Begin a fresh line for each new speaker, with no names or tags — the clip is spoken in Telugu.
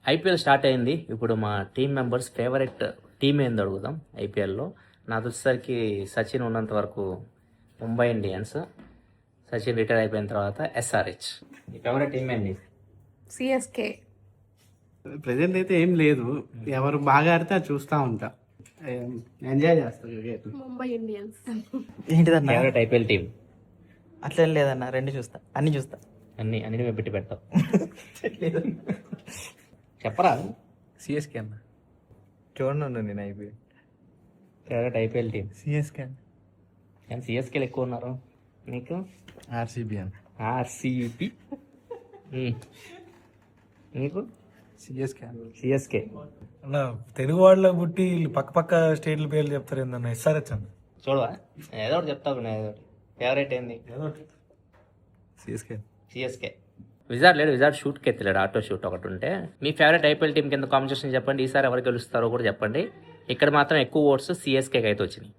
ఐపీఎల్ స్టార్ట్ అయింది. ఇప్పుడు మా టీం మెంబర్స్ ఫేవరెట్ టీం ఏందో అడుగుదాం ఐపీఎల్లో. నాకు వచ్చేసరికి సచిన్ ఉన్నంత వరకు ముంబై ఇండియన్స్, సచిన్ రిటైర్ అయిపోయిన తర్వాత ఎస్ఆర్హెచ్. మీ ఫేవరెట్ టీం ఏంటి?
సిఎస్కే.
ప్రెసెంట్ అయితే ఏం లేదు, ఎవరు బాగా ఆడితే అది చూస్తూ ఉంటా, ఎంజాయ్ చేస్తా క్రికెట్.
ముంబై ఇండియన్స్.
ఏంటిదన్నా?
Favourite IPL team?
అట్లేం లేదన్నా, రెండు చూస్తా, అన్ని చూస్తా.
అన్ని మేము పెట్టి పెడతాం. చెప్పరా?
సిఎస్కే అన్న.
చూడండి నేను IPL.
Favourite IPL team?
CSK అన్న.
కానీ సిఎస్కేలు ఎక్కువ ఉన్నారు. నీకు?
ఆర్సీబీ అన్న.
ఆర్సీబీ. నీకు?
సిఎస్కే అన్న.
సిఎస్కే.
అన్న తెలుగు వాళ్ళ పుట్టి పక్క పక్క స్టేట్ల పేర్లు చెప్తారు ఏందన్న? ఎస్ఆర్హెచ్ అన్న.
చూడవా, ఏదో ఒకటి చెప్తావు. ఏదో ఒకటి ఫేవరెట్ ఏంది?
సిఎస్కే.
సిఎస్కే. విజార్డ్ లేడు, విజార్డ్ షూట్కి ఎత్తలేడు, ఆటో షూట్ ఒకటి ఉంటే. మీ ఫేవరెట్ ఐపీఎల్ టీం కింద కాంపిటీషన్ చెప్పండి. ఈసారి ఎవరు గెలుస్తారో కూడా చెప్పండి. ఇక్కడ మాత్రం ఎక్కువ ఓట్స్ సిఎస్కేకి అయితే వచ్చినాయి.